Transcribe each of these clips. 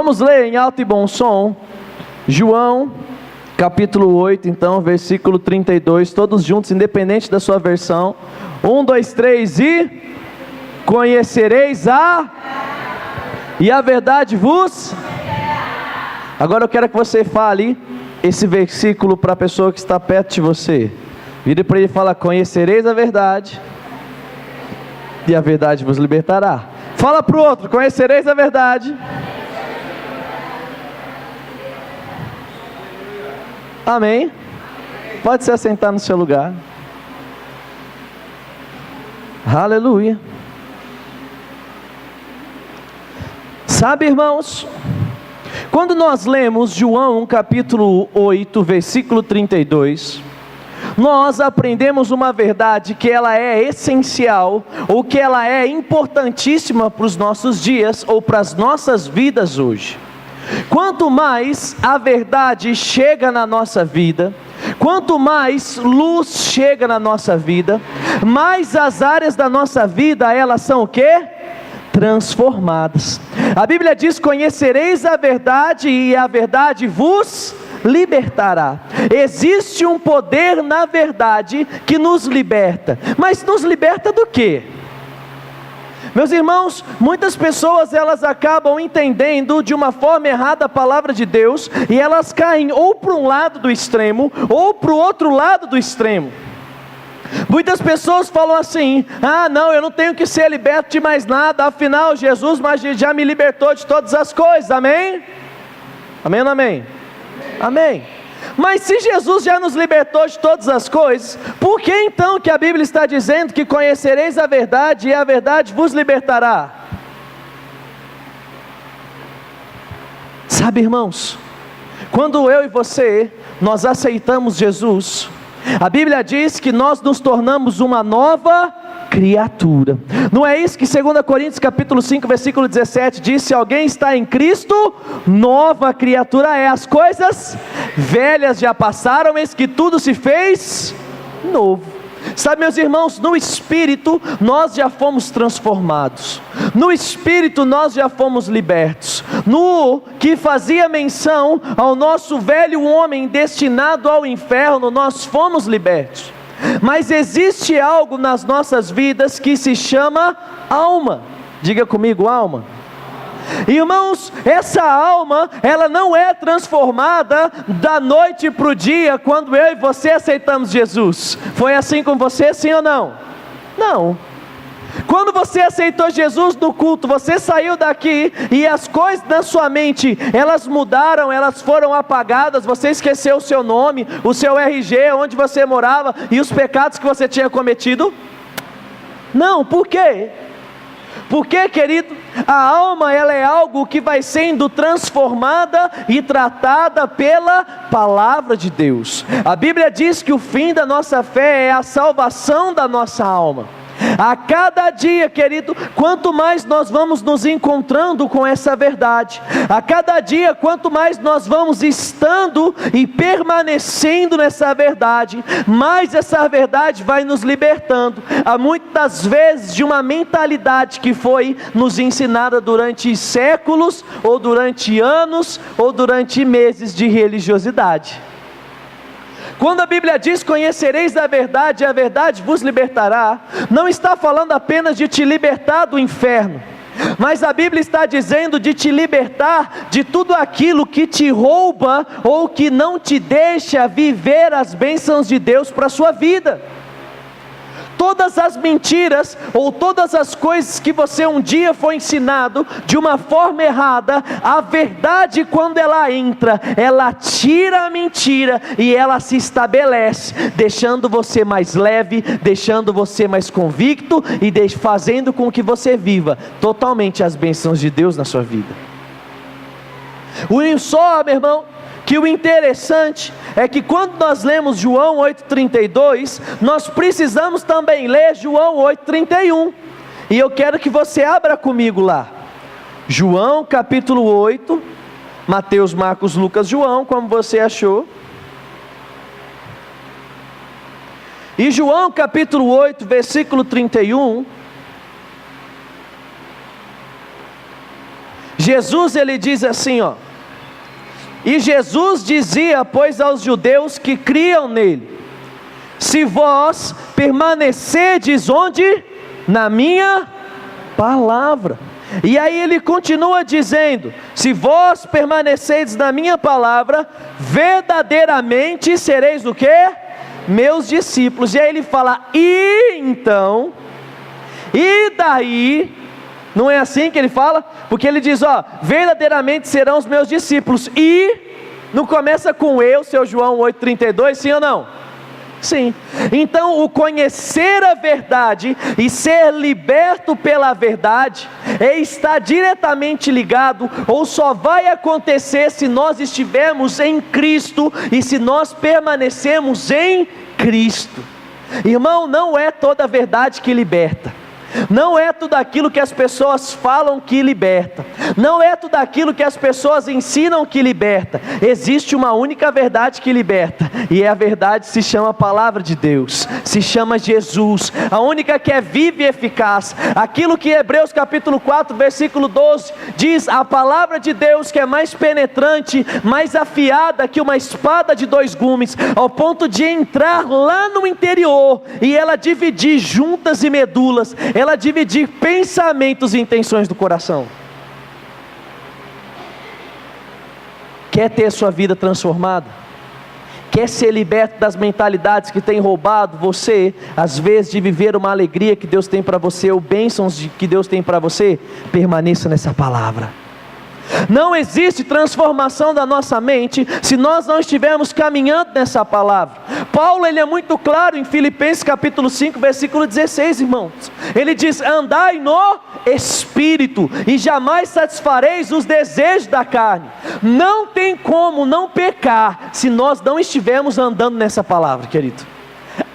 Vamos ler em alto e bom som, João, capítulo 8, então, versículo 32, todos juntos, independente da sua versão. 1, 2, 3 e... Conhecereis e a verdade vos... Agora eu quero que você fale esse versículo para a pessoa que está perto de você. Vire para ele e fala: conhecereis a verdade, e a verdade vos libertará. Fala para o outro: conhecereis a verdade. Amém. Pode se assentar no seu lugar. Aleluia. Sabe, irmãos, quando nós lemos João capítulo 8, versículo 32, nós aprendemos uma verdade que ela é essencial, ou que ela é importantíssima para os nossos dias, ou para as nossas vidas hoje. Quanto mais a verdade chega na nossa vida, quanto mais luz chega na nossa vida, mais as áreas da nossa vida, elas são o quê? Transformadas. A Bíblia diz: conhecereis a verdade e a verdade vos libertará. Existe um poder na verdade que nos liberta, mas nos liberta do quê? Meus irmãos, muitas pessoas elas acabam entendendo de uma forma errada a palavra de Deus, e elas caem ou para um lado do extremo, ou para o outro lado do extremo. Muitas pessoas falam assim: ah não, eu não tenho que ser liberto de mais nada, afinal Jesus já me libertou de todas as coisas. Amém? Amém ou não amém? Amém. Mas se Jesus já nos libertou de todas as coisas, por que então que a Bíblia está dizendo que conhecereis a verdade e a verdade vos libertará? Sabe, irmãos, quando eu e você, nós aceitamos Jesus, a Bíblia diz que nós nos tornamos uma nova criatura. Não é isso que 2 Coríntios capítulo 5 versículo 17 diz: se alguém está em Cristo, nova criatura é, as coisas velhas já passaram, eis que tudo se fez novo. Sabe, meus irmãos, no Espírito nós já fomos transformados, no Espírito nós já fomos libertos. No que fazia menção ao nosso velho homem destinado ao inferno, nós fomos libertos. Mas existe algo nas nossas vidas que se chama alma. Diga comigo: alma. Irmãos, essa alma, ela não é transformada da noite para o dia, quando eu e você aceitamos Jesus. Foi assim com você, sim ou não? Não. Quando você aceitou Jesus no culto, você saiu daqui e as coisas na sua mente, elas mudaram, elas foram apagadas. Você esqueceu o seu nome, o seu RG, onde você morava e os pecados que você tinha cometido? Não. Por quê? Porque, querido, a alma ela é algo que vai sendo transformada e tratada pela palavra de Deus. A Bíblia diz que o fim da nossa fé é a salvação da nossa alma. A cada dia, querido, quanto mais nós vamos nos encontrando com essa verdade, a cada dia, quanto mais nós vamos estando e permanecendo nessa verdade, mais essa verdade vai nos libertando, há muitas vezes de uma mentalidade que foi nos ensinada durante séculos, ou durante anos, ou durante meses de religiosidade. Quando a Bíblia diz: conhecereis a verdade e a verdade vos libertará, não está falando apenas de te libertar do inferno, mas a Bíblia está dizendo de te libertar de tudo aquilo que te rouba, ou que não te deixa viver as bênçãos de Deus para a sua vida. Todas as mentiras, ou todas as coisas que você um dia foi ensinado de uma forma errada, a verdade, quando ela entra, ela tira a mentira e ela se estabelece, deixando você mais leve, deixando você mais convicto e fazendo com que você viva totalmente as bênçãos de Deus na sua vida. Só, meu irmão, que o interessante é que quando nós lemos João 8,32, nós precisamos também ler João 8,31, e eu quero que você abra comigo lá, João capítulo 8, Mateus, Marcos, Lucas, João, como você achou, e João capítulo 8, versículo 31, Jesus ele diz assim, ó: e Jesus dizia, pois, aos judeus que criam nele: se vós permanecerdes onde? Na minha palavra. E aí ele continua dizendo: se vós permanecerdes na minha palavra, verdadeiramente sereis o quê? Meus discípulos. E aí ele fala: e então, e daí, não é assim que ele fala? Porque ele diz, ó, verdadeiramente serão os meus discípulos. E não começa com eu, seu João 8,32, sim ou não? Sim. Então o conhecer a verdade e ser liberto pela verdade está diretamente ligado, ou só vai acontecer se nós estivermos em Cristo e se nós permanecemos em Cristo. Irmão, não é toda a verdade que liberta, não é tudo aquilo que as pessoas falam que liberta, não é tudo aquilo que as pessoas ensinam que liberta. Existe uma única verdade que liberta, e a verdade se chama Palavra de Deus, se chama Jesus, a única que é viva e eficaz. Aquilo que Hebreus capítulo 4 versículo 12 diz: a palavra de Deus que é mais penetrante, mais afiada que uma espada de dois gumes, ao ponto de entrar lá no interior e ela dividir juntas e medulas, ela dividir pensamentos e intenções do coração. Quer ter sua vida transformada? Quer ser liberto das mentalidades que têm roubado você, às vezes, de viver uma alegria que Deus tem para você, ou bênçãos que Deus tem para você? Permaneça nessa palavra. Não existe transformação da nossa mente se nós não estivermos caminhando nessa palavra. Paulo ele é muito claro em Filipenses capítulo 5 versículo 16, irmãos. Ele diz: andai no Espírito e jamais satisfareis os desejos da carne. Não tem como não pecar se nós não estivermos andando nessa palavra, querido.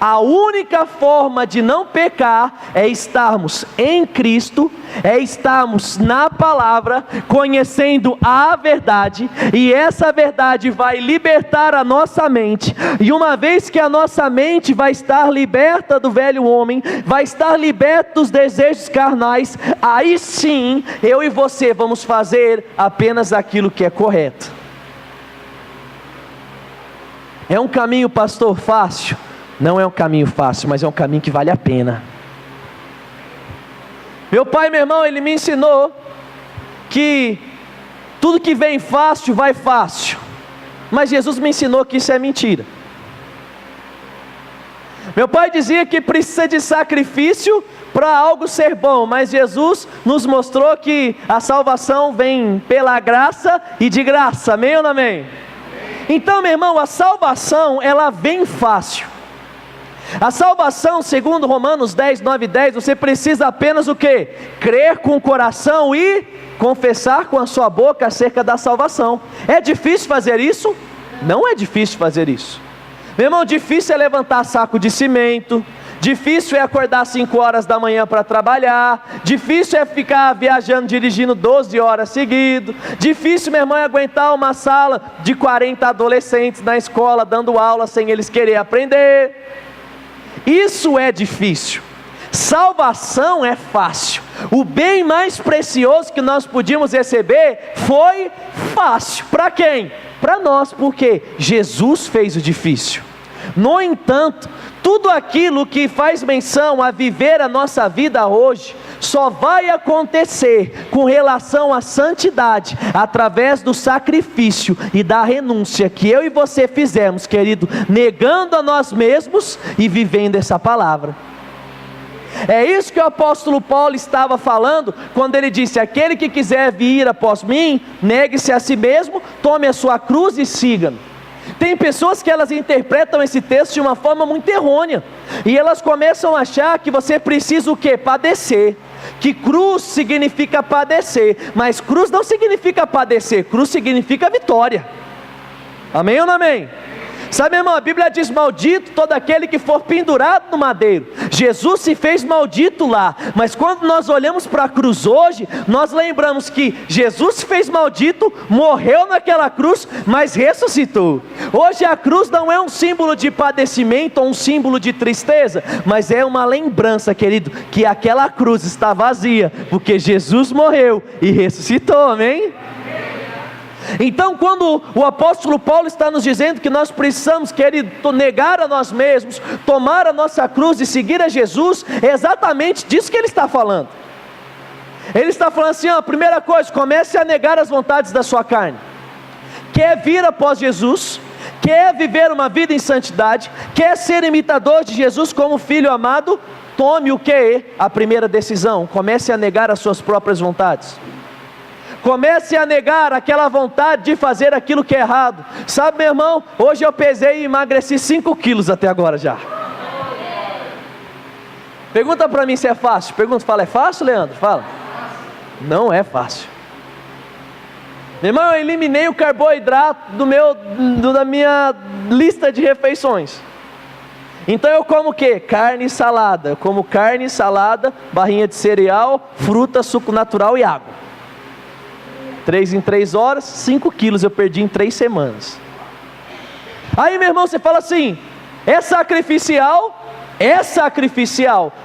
A única forma de não pecar é estarmos em Cristo, é estarmos na palavra, conhecendo a verdade, e essa verdade vai libertar a nossa mente. E uma vez que a nossa mente vai estar liberta do velho homem, vai estar liberta dos desejos carnais, aí sim, eu e você vamos fazer apenas aquilo que é correto. É um caminho, pastor, fácil? Não é um caminho fácil, mas é um caminho que vale a pena. Meu pai, meu irmão, ele me ensinou que tudo que vem fácil, vai fácil. Mas Jesus me ensinou que isso é mentira. Meu pai dizia que precisa de sacrifício para algo ser bom, mas Jesus nos mostrou que a salvação vem pela graça e de graça, amém ou não amém? Então, meu irmão, a salvação, ela vem fácil. A salvação, segundo Romanos 10, 9 e 10, você precisa apenas o quê? Crer com o coração e confessar com a sua boca acerca da salvação. É difícil fazer isso? Não é difícil fazer isso. Meu irmão, difícil é levantar saco de cimento, difícil é acordar 5 horas da manhã para trabalhar, difícil é ficar viajando, dirigindo 12 horas seguidas, difícil, meu irmão, é aguentar uma sala de 40 adolescentes na escola, dando aula sem eles querer aprender. Isso é difícil. Salvação é fácil. O bem mais precioso que nós podíamos receber foi fácil. Para quem? Para nós, porque Jesus fez o difícil. No entanto, tudo aquilo que faz menção a viver a nossa vida hoje, só vai acontecer com relação à santidade, através do sacrifício e da renúncia que eu e você fizemos, querido, negando a nós mesmos e vivendo essa palavra. É isso que o apóstolo Paulo estava falando, quando ele disse: aquele que quiser vir após mim, negue-se a si mesmo, tome a sua cruz e siga-me. Tem pessoas que elas interpretam esse texto de uma forma muito errônea, e elas começam a achar que você precisa o quê? Padecer, que cruz significa padecer, mas cruz não significa padecer, cruz significa vitória, amém ou não amém? Sabe, irmão, a Bíblia diz: maldito todo aquele que for pendurado no madeiro. Jesus se fez maldito lá, mas quando nós olhamos para a cruz hoje, nós lembramos que Jesus se fez maldito, morreu naquela cruz, mas ressuscitou. Hoje a cruz não é um símbolo de padecimento ou um símbolo de tristeza, mas é uma lembrança, querido, que aquela cruz está vazia, porque Jesus morreu e ressuscitou, amém? Então, quando o apóstolo Paulo está nos dizendo que nós precisamos, querido, negar a nós mesmos, tomar a nossa cruz e seguir a Jesus, é exatamente disso que ele está falando. Ele está falando assim, ó, primeira coisa, comece a negar as vontades da sua carne. Quer vir após Jesus, quer viver uma vida em santidade, quer ser imitador de Jesus como filho amado, tome o que? A primeira decisão, comece a negar as suas próprias vontades. Comece a negar aquela vontade de fazer aquilo que é errado. Sabe, meu irmão, hoje eu pesei e emagreci 5 quilos até agora já. Pergunta para mim se é fácil. Fala, é fácil, Leandro? Fala. Não é fácil. Meu irmão, eu eliminei o carboidrato da minha lista de refeições. Então eu como o quê? Carne e salada. Eu como carne e salada, barrinha de cereal, fruta, suco natural e água. 3 em 3 horas, 5 quilos eu perdi em 3 semanas. Aí, meu irmão, você fala assim, é sacrificial,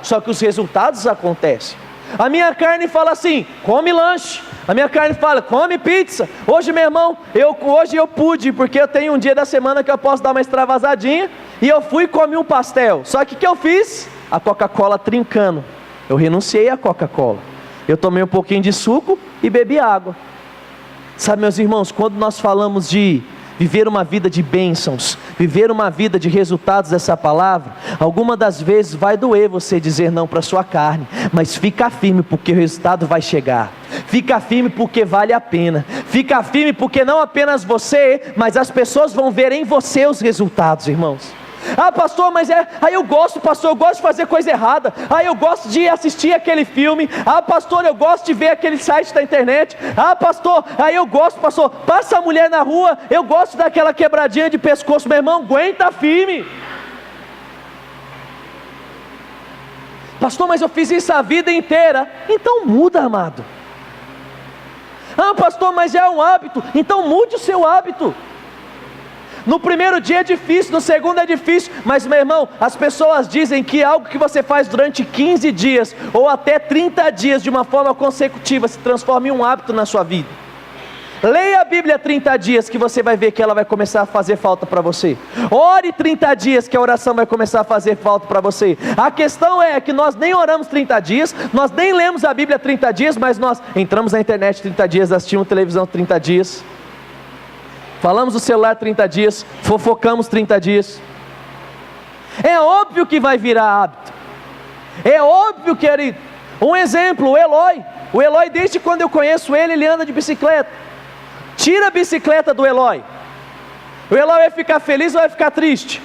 só que os resultados acontecem. A minha carne fala assim, come lanche. A minha carne fala, come pizza. Hoje, meu irmão, hoje eu pude, porque eu tenho um dia da semana que eu posso dar uma extravasadinha, e eu fui e comi um pastel. Só que o que eu fiz? A Coca-Cola trincando. Eu renunciei à Coca-Cola. Eu tomei um pouquinho de suco e bebi água. Sabe, meus irmãos, quando nós falamos de viver uma vida de bênçãos, viver uma vida de resultados dessa palavra, alguma das vezes vai doer você dizer não para a sua carne, mas fica firme porque o resultado vai chegar, fica firme porque vale a pena, fica firme porque não apenas você, mas as pessoas vão ver em você os resultados, irmãos. Ah, pastor, mas eu gosto de fazer coisa errada. Ah, eu gosto de assistir aquele filme. Ah, pastor, eu gosto de ver aquele site da internet. Ah, pastor, passa a mulher na rua, eu gosto daquela quebradinha de pescoço. Meu irmão, aguenta firme. Pastor, mas eu fiz isso a vida inteira. Então muda, amado. Ah, pastor, mas é um hábito. Então mude o seu hábito. No primeiro dia é difícil, no segundo é difícil, mas, meu irmão, as pessoas dizem que algo que você faz durante 15 dias ou até 30 dias de uma forma consecutiva se transforma em um hábito na sua vida. Leia a Bíblia 30 dias que você vai ver que ela vai começar a fazer falta para você. Ore 30 dias que a oração vai começar a fazer falta para você. A questão é que nós nem oramos 30 dias, nós nem lemos a Bíblia 30 dias, mas nós entramos na internet 30 dias, assistimos televisão 30 dias. Falamos do celular 30 dias, fofocamos 30 dias. É óbvio que vai virar hábito. É óbvio, querido. Um exemplo, o Eloy. O Eloy, desde quando eu conheço ele, ele anda de bicicleta. Tira a bicicleta do Eloy. O Eloy vai ficar feliz ou vai ficar triste?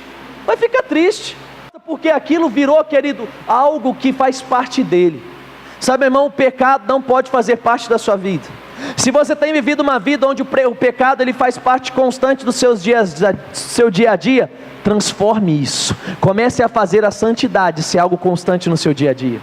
Vai ficar triste. Porque aquilo virou, querido, algo que faz parte dele. Sabe, irmão, o pecado não pode fazer parte da sua vida. Se você tem vivido uma vida onde o pecado ele faz parte constante do seu dia a dia, transforme isso. Comece a fazer a santidade ser algo constante no seu dia a dia.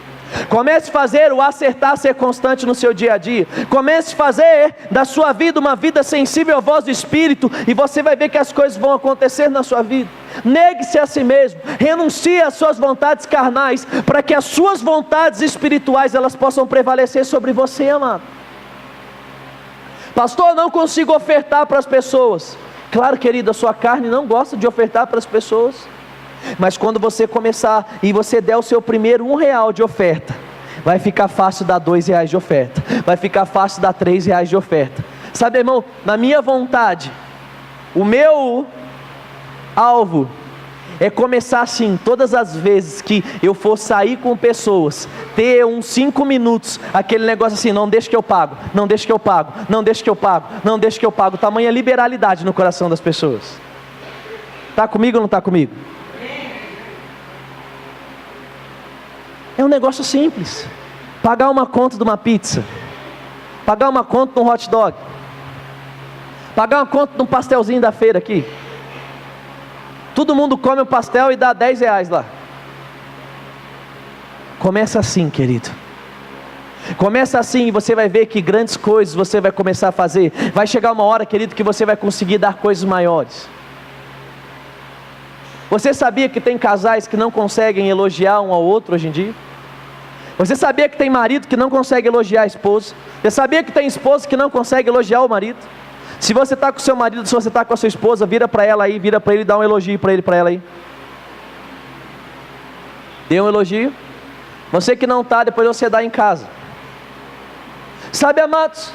Comece a fazer o acertar ser constante no seu dia a dia. Comece a fazer da sua vida uma vida sensível à voz do Espírito, e você vai ver que as coisas vão acontecer na sua vida. Negue-se a si mesmo, renuncie às suas vontades carnais, para que as suas vontades espirituais elas possam prevalecer sobre você, amado. Pastor, eu não consigo ofertar para as pessoas. Claro, querido, a sua carne não gosta de ofertar para as pessoas. Mas quando você começar e você der o seu primeiro R$1 de oferta, vai ficar fácil dar R$2 de oferta, vai ficar fácil dar R$3 de oferta. Sabe, irmão, na minha vontade, o meu alvo é começar assim, todas as vezes que eu for sair com pessoas, ter uns 5 minutos, aquele negócio assim, não deixa que eu pago, não deixa que eu pago, não deixa que eu pago, não deixa que eu pago. Tamanha liberalidade no coração das pessoas. Está comigo ou não está comigo? É um negócio simples. Pagar uma conta de uma pizza, pagar uma conta de um hot dog, pagar uma conta de um pastelzinho da feira aqui. Todo mundo come um pastel e dá R$10 lá. Começa assim, querido. Começa assim e você vai ver que grandes coisas você vai começar a fazer. Vai chegar uma hora, querido, que você vai conseguir dar coisas maiores. Você sabia que tem casais que não conseguem elogiar um ao outro hoje em dia? Você sabia que tem marido que não consegue elogiar a esposa? Você sabia que tem esposa que não consegue elogiar o marido? Se você está com o seu marido, se você está com a sua esposa, vira para ela aí, vira para ele e dá um elogio para ele, para ela aí. Dê um elogio. Você que não está, depois você dá em casa. Sabe, amados,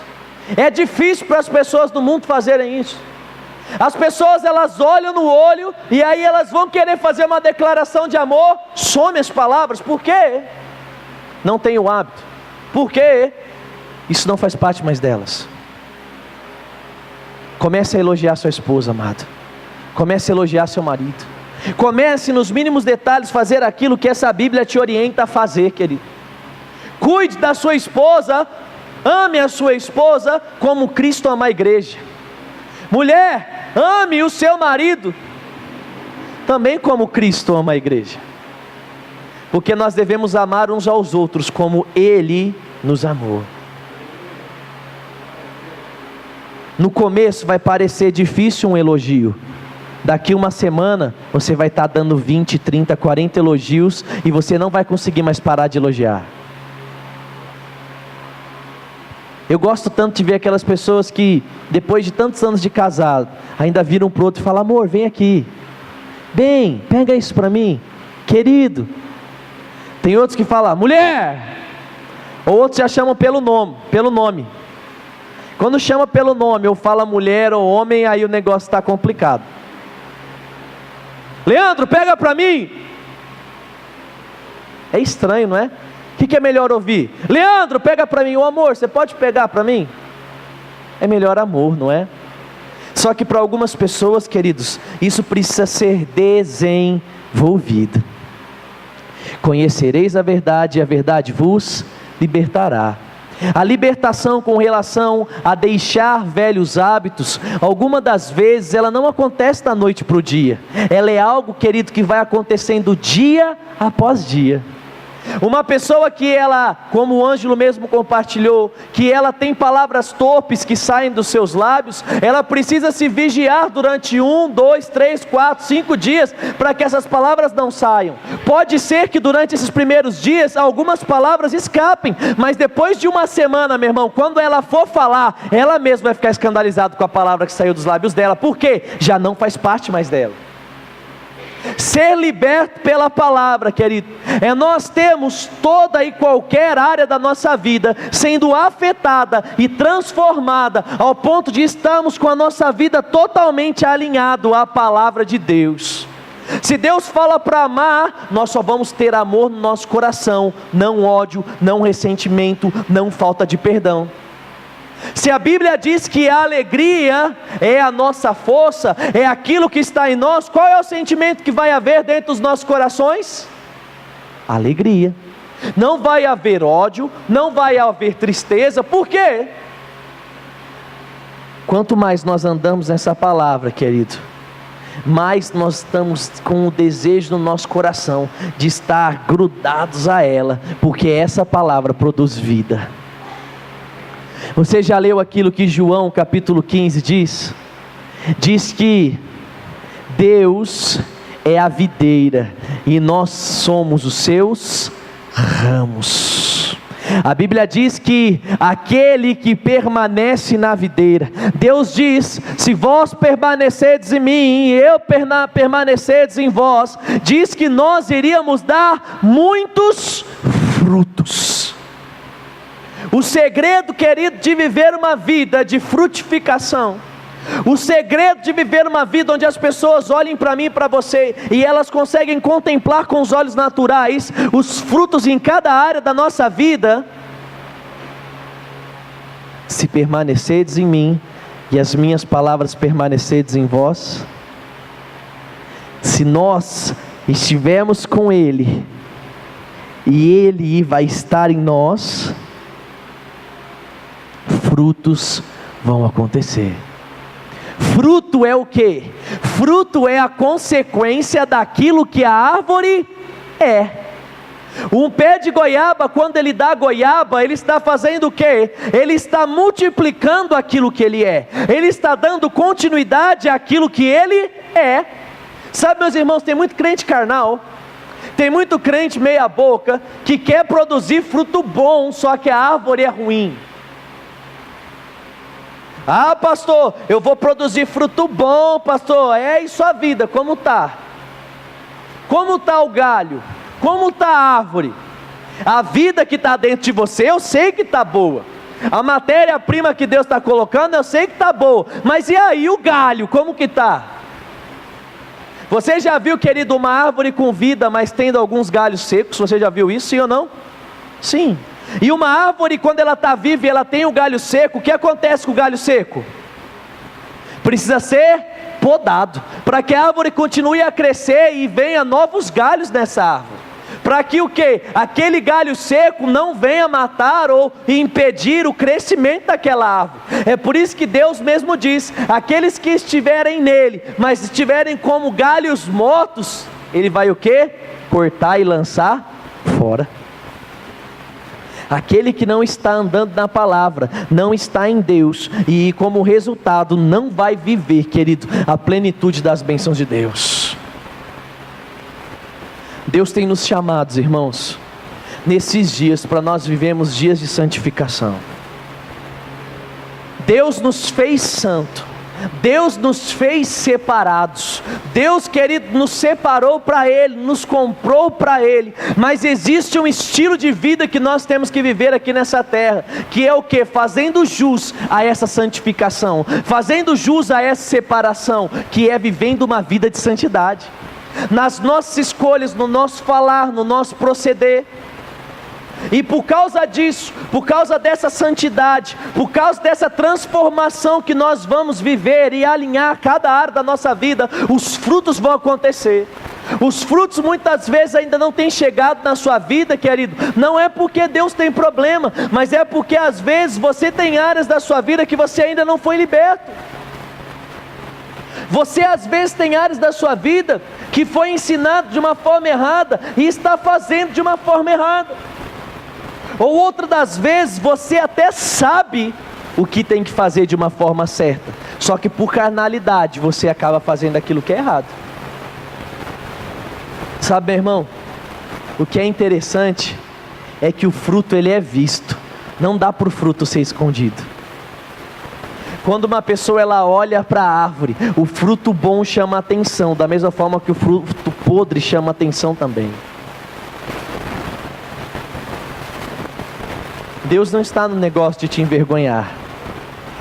é difícil para as pessoas do mundo fazerem isso. As pessoas, elas olham no olho e aí elas vão querer fazer uma declaração de amor, some as palavras. Por quê? Não tem o hábito. Por quê? Isso não faz parte mais delas. Comece a elogiar sua esposa, amado. Comece a elogiar seu marido. Comece nos mínimos detalhes fazer aquilo que essa Bíblia te orienta a fazer, querido. Cuide da sua esposa. Ame a sua esposa como Cristo ama a igreja. Mulher, ame o seu marido também como Cristo ama a igreja. Porque nós devemos amar uns aos outros como Ele nos amou. No começo vai parecer difícil um elogio. Daqui uma semana você vai estar dando 20, 30, 40 elogios e você não vai conseguir mais parar de elogiar. Eu gosto tanto de ver aquelas pessoas que, depois de tantos anos de casado, ainda viram para o outro e falam: amor, vem aqui. Bem, pega isso para mim. Querido. Tem outros que falam: mulher. Ou outros já chamam pelo nome. Quando chama pelo nome, ou fala mulher ou homem, aí o negócio está complicado. Leandro, pega para mim. É estranho, não é? O que é melhor ouvir? Leandro, pega para mim. O amor, você pode pegar para mim? É melhor amor, não é? Só que para algumas pessoas, queridos, isso precisa ser desenvolvido. Conhecereis a verdade e a verdade vos libertará. A libertação com relação a deixar velhos hábitos, alguma das vezes ela não acontece da noite para o dia. Ela é algo, querido, que vai acontecendo dia após dia. Uma pessoa que ela, como o Ângelo mesmo compartilhou, que ela tem palavras torpes que saem dos seus lábios, ela precisa se vigiar durante 1, 2, 3, 4, 5 dias, para que essas palavras não saiam. Pode ser que durante esses primeiros dias, algumas palavras escapem, mas depois de uma semana, meu irmão, quando ela for falar, ela mesma vai ficar escandalizada com a palavra que saiu dos lábios dela. Por quê? Já não faz parte mais dela. Ser liberto pela palavra, querido, é nós termos toda e qualquer área da nossa vida sendo afetada e transformada ao ponto de estarmos com a nossa vida totalmente alinhado à palavra de Deus. Se Deus fala para amar, nós só vamos ter amor no nosso coração, não ódio, não ressentimento, não falta de perdão. Se a Bíblia diz que a alegria é a nossa força, é aquilo que está em nós, qual é o sentimento que vai haver dentro dos nossos corações? Alegria. Não vai haver ódio, não vai haver tristeza. Por quê? Quanto mais nós andamos nessa palavra, querido, mais nós estamos com o desejo no nosso coração de estar grudados a ela, porque essa palavra produz vida. Você já leu aquilo que João capítulo 15 diz? Diz que Deus é a videira e nós somos os seus ramos. A Bíblia diz que aquele que permanece na videira, Deus diz: se vós permanecerdes em mim e eu permanecerdes em vós, diz que nós iríamos dar muitos frutos. O segredo, querido, de viver uma vida de frutificação, o segredo de viver uma vida onde as pessoas olhem para mim e para você, e elas conseguem contemplar com os olhos naturais os frutos em cada área da nossa vida. Se permanecerdes em mim e as minhas palavras permanecerdes em vós, se nós estivermos com Ele e Ele vai estar em nós, frutos vão acontecer. Fruto é o quê? Fruto é a consequência daquilo que a árvore é. Um pé de goiaba, quando ele dá goiaba, ele está fazendo o quê? Ele está multiplicando aquilo que ele é. Ele está dando continuidade àquilo que ele é. Sabe, meus irmãos, tem muito crente carnal, tem muito crente meia boca, que quer produzir fruto bom, só que a árvore é ruim. Ah, pastor, eu vou produzir fruto bom, pastor. E sua vida, como está? Como está o galho? Como está a árvore? A vida que está dentro de você, eu sei que está boa. A matéria-prima que Deus está colocando, eu sei que está boa. Mas e aí o galho, como que está? Você já viu, querido, uma árvore com vida, mas tendo alguns galhos secos? Você já viu isso, sim ou não? Sim. E uma árvore, quando ela está viva e ela tem o galho seco, o que acontece com o galho seco? Precisa ser podado, para que a árvore continue a crescer e venha novos galhos nessa árvore. Para que o quê? Aquele galho seco não venha matar ou impedir o crescimento daquela árvore. É por isso que Deus mesmo diz: aqueles que estiverem nele, mas estiverem como galhos mortos, ele vai o quê? Cortar e lançar fora. Aquele que não está andando na palavra, não está em Deus, e como resultado não vai viver, querido, a plenitude das bênçãos de Deus. Deus tem nos chamados, irmãos, nesses dias, para nós vivemos dias de santificação. Deus nos fez santo, Deus nos fez separados. Deus, querido, nos separou para Ele, nos comprou para Ele. Mas existe um estilo de vida que nós temos que viver aqui nessa terra, que é o que? Fazendo jus a essa santificação, fazendo jus a essa separação, que é vivendo uma vida de santidade, nas nossas escolhas, no nosso falar, no nosso proceder. E por causa disso, por causa dessa santidade, por causa dessa transformação que nós vamos viver e alinhar cada área da nossa vida, os frutos vão acontecer. Os frutos muitas vezes ainda não têm chegado na sua vida, querido. Não é porque Deus tem problema, mas é porque às vezes você tem áreas da sua vida que você ainda não foi liberto. Você às vezes tem áreas da sua vida que foi ensinado de uma forma errada e está fazendo de uma forma errada. Ou outra das vezes você até sabe o que tem que fazer de uma forma certa, só que por carnalidade você acaba fazendo aquilo que é errado. Sabe, meu irmão, o que é interessante é que o fruto ele é visto. Não dá para o fruto ser escondido. Quando uma pessoa ela olha para a árvore, o fruto bom chama atenção, da mesma forma que o fruto podre chama atenção também. Deus não está no negócio de te envergonhar,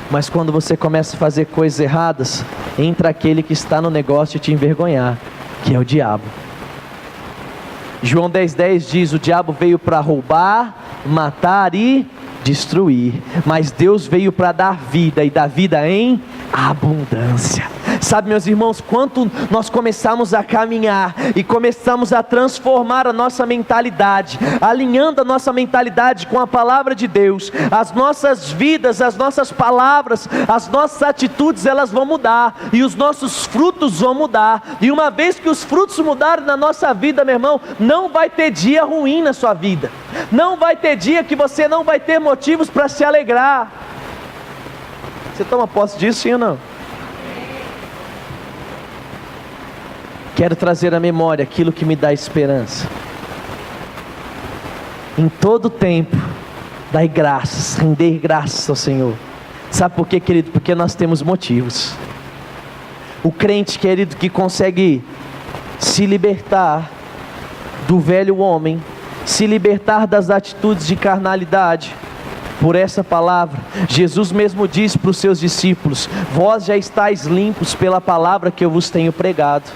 mas quando você começa a fazer coisas erradas, entra aquele que está no negócio de te envergonhar, que é o diabo. João 10,10 diz: o diabo veio para roubar, matar e destruir, mas Deus veio para dar vida, e dar vida em abundância. Sabe, meus irmãos, quando nós começamos a caminhar e começamos a transformar a nossa mentalidade, alinhando a nossa mentalidade com a palavra de Deus, as nossas vidas, as nossas palavras, as nossas atitudes, elas vão mudar, e os nossos frutos vão mudar. E uma vez que os frutos mudarem na nossa vida, meu irmão, não vai ter dia ruim na sua vida, não vai ter dia que você não vai ter motivos para se alegrar. Você toma posse disso, sim ou não? Quero trazer à memória aquilo que me dá esperança. Em todo tempo, dai graças, render graças ao Senhor. Sabe por quê, querido? Porque nós temos motivos. O crente, querido, que consegue se libertar do velho homem, se libertar das atitudes de carnalidade, por essa palavra. Jesus mesmo disse para os seus discípulos: vós já estáis limpos pela palavra que eu vos tenho pregado.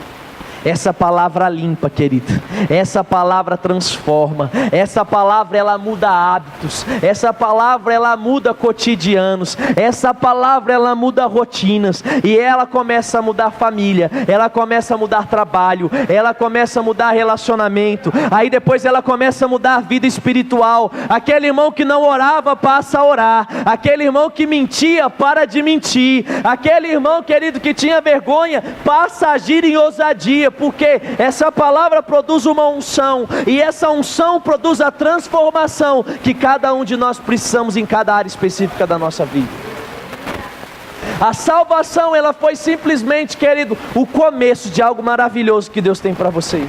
Essa palavra limpa, querido, essa palavra transforma, essa palavra ela muda hábitos, essa palavra ela muda cotidianos, essa palavra ela muda rotinas, e ela começa a mudar família, ela começa a mudar trabalho, ela começa a mudar relacionamento, aí depois ela começa a mudar a vida espiritual. Aquele irmão que não orava passa a orar, aquele irmão que mentia para de mentir, aquele irmão, querido, que tinha vergonha passa a agir em ousadia. dia, porque essa palavra produz uma unção, e essa unção produz a transformação que cada um de nós precisamos em cada área específica da nossa vida. A salvação, ela foi simplesmente, querido, o começo de algo maravilhoso que Deus tem para você.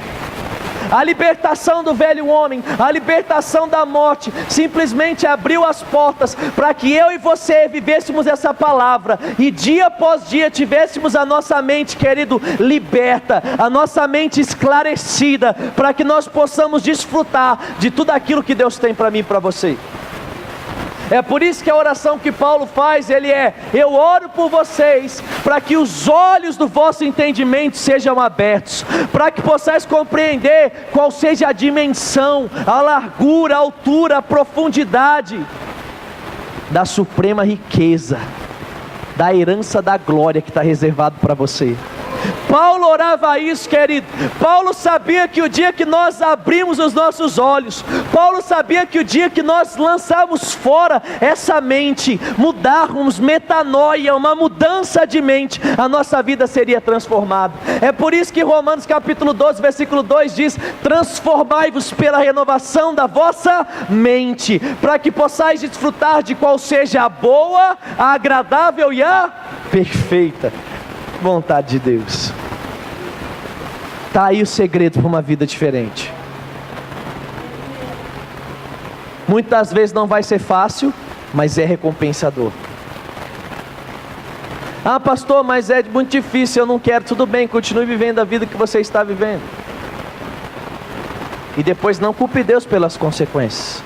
A libertação do velho homem, a libertação da morte, simplesmente abriu as portas para que eu e você vivêssemos essa palavra, e dia após dia tivéssemos a nossa mente, querido, liberta, a nossa mente esclarecida, para que nós possamos desfrutar de tudo aquilo que Deus tem para mim e para você. É por isso que a oração que Paulo faz, eu oro por vocês, para que os olhos do vosso entendimento sejam abertos, para que possais compreender qual seja a dimensão, a largura, a altura, a profundidade da suprema riqueza, da herança da glória que está reservado para você. Paulo orava isso, querido. Paulo sabia que o dia que nós abrimos os nossos olhos, Paulo sabia que o dia que nós lançarmos fora essa mente, mudarmos, metanoia, uma mudança de mente, a nossa vida seria transformada. É por isso que Romanos capítulo 12, versículo 2 diz: transformai-vos pela renovação da vossa mente, para que possais desfrutar de qual seja a boa, a agradável e a perfeita vontade de Deus. Está aí o segredo para uma vida diferente. Muitas vezes não vai ser fácil, mas é recompensador. Ah, pastor, mas é muito difícil, eu não quero. Tudo bem, continue vivendo a vida que você está vivendo, e depois não culpe Deus pelas consequências.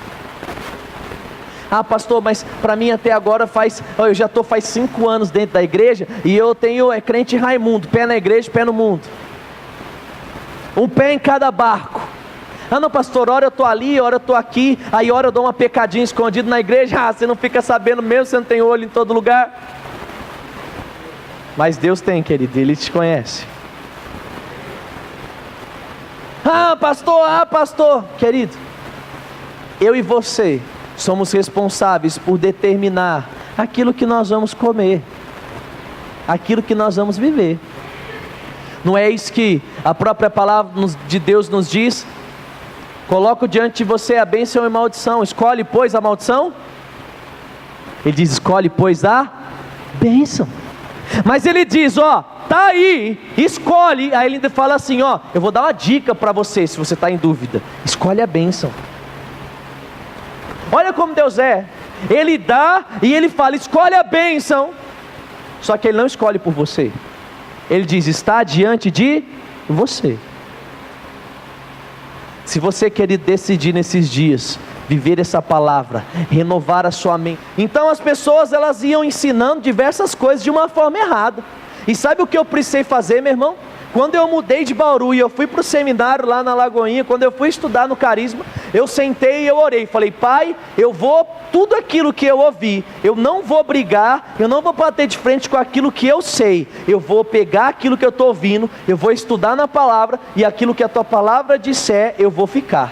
Ah, pastor, mas para mim até agora eu já estou faz 5 anos dentro da igreja, e eu tenho crente Raimundo, pé na igreja, pé no mundo, um pé em cada barco. Ah não, pastor, ora eu estou ali, ora eu estou aqui, aí ora eu dou uma pecadinha escondida na igreja. Você não fica sabendo mesmo, você não tem olho em todo lugar. Mas Deus tem, querido, Ele te conhece. Ah pastor, querido, eu e você somos responsáveis por determinar aquilo que nós vamos comer, aquilo que nós vamos viver. Não é isso que a própria palavra de Deus nos diz? Coloco diante de você a bênção e a maldição, escolhe pois a maldição. Ele diz: escolhe pois a bênção. Mas ele diz, tá aí, escolhe. Aí ele ainda fala assim, eu vou dar uma dica para você, se você está em dúvida: escolhe a bênção. Olha como Deus é, Ele dá e Ele fala: escolhe a bênção. Só que Ele não escolhe por você. Ele diz: está diante de você. Se você quer decidir nesses dias viver essa palavra, renovar a sua mente. Então as pessoas, elas iam ensinando diversas coisas de uma forma errada. E sabe o que eu precisei fazer, meu irmão? Quando eu mudei de Bauru e eu fui para o seminário lá na Lagoinha, quando eu fui estudar no Carisma, eu sentei e eu orei, falei: Pai, tudo aquilo que eu ouvi, eu não vou brigar, eu não vou bater de frente com aquilo que eu sei, eu vou pegar aquilo que eu estou ouvindo, eu vou estudar na palavra, e aquilo que a tua palavra disser, eu vou ficar.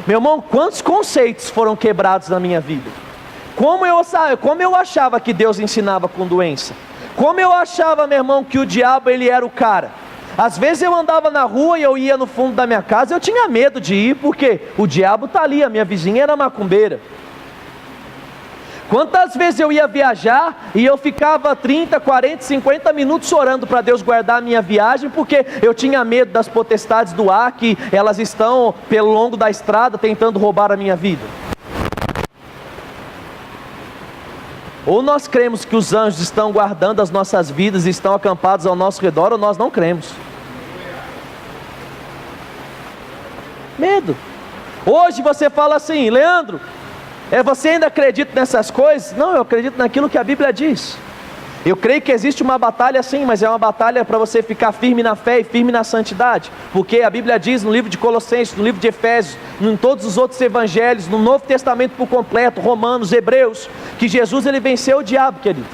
Meu irmão, quantos conceitos foram quebrados na minha vida? Como eu achava que Deus ensinava com doença, como eu achava, meu irmão, que o diabo ele era o cara. Às vezes eu andava na rua e eu ia no fundo da minha casa, eu tinha medo de ir, porque o diabo está ali, a minha vizinha era macumbeira. Quantas vezes eu ia viajar e eu ficava 30, 40, 50 minutos orando para Deus guardar a minha viagem, porque eu tinha medo das potestades do ar, que elas estão pelo longo da estrada tentando roubar a minha vida. Ou nós cremos que os anjos estão guardando as nossas vidas e estão acampados ao nosso redor, ou nós não cremos. Medo. Hoje você fala assim: Leandro, você ainda acredita nessas coisas? Não, eu acredito naquilo que a Bíblia diz. Eu creio que existe uma batalha sim, mas é uma batalha para você ficar firme na fé e firme na santidade, porque a Bíblia diz no livro de Colossenses, no livro de Efésios, em todos os outros evangelhos, no Novo Testamento por completo, Romanos, Hebreus, que Jesus ele venceu o diabo, querido.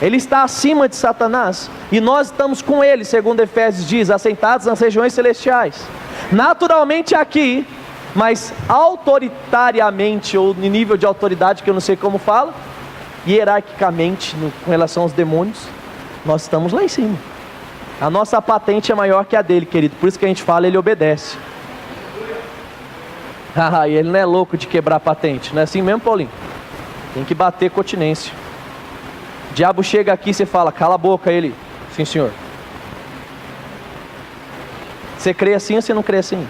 Ele está acima de Satanás, e nós estamos com ele, segundo Efésios diz, assentados nas regiões celestiais, naturalmente aqui, mas autoritariamente, ou em nível de autoridade que eu não sei como fala, hierarquicamente, com relação aos demônios, nós estamos lá em cima. A nossa patente é maior que a dele, querido. Por isso que a gente fala, ele obedece. Ah, e ele não é louco de quebrar a patente. Não é assim mesmo, Paulinho? Tem que bater continência. O diabo chega aqui e você fala, cala a boca. Ele, sim senhor. Você crê assim ou você não crê assim?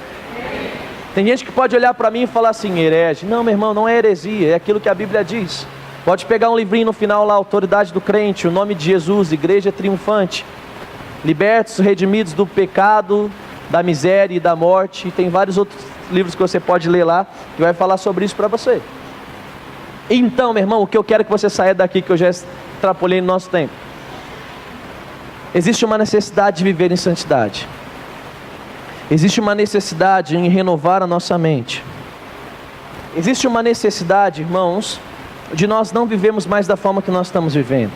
Tem gente que pode olhar para mim e falar assim, herege. Não, meu irmão, não é heresia, é aquilo que a Bíblia diz. Pode pegar um livrinho no final lá, Autoridade do Crente, o nome de Jesus, Igreja Triunfante. Libertos, redimidos do pecado, da miséria e da morte. E tem vários outros livros que você pode ler lá, que vai falar sobre isso para você. Então, meu irmão, o que eu quero que você saia daqui, que eu já extrapolhei no nosso tempo. Existe uma necessidade de viver em santidade. Existe uma necessidade em renovar a nossa mente. Existe uma necessidade, irmãos, de nós não vivemos mais da forma que nós estamos vivendo.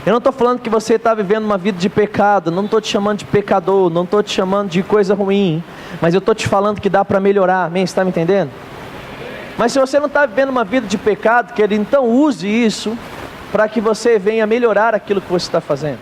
Eu não estou falando que você está vivendo uma vida de pecado, não estou te chamando de pecador, não estou te chamando de coisa ruim, mas eu estou te falando que dá para melhorar, amém? Você está me entendendo? Mas se você não está vivendo uma vida de pecado, querido, então use isso para que você venha melhorar aquilo que você está fazendo.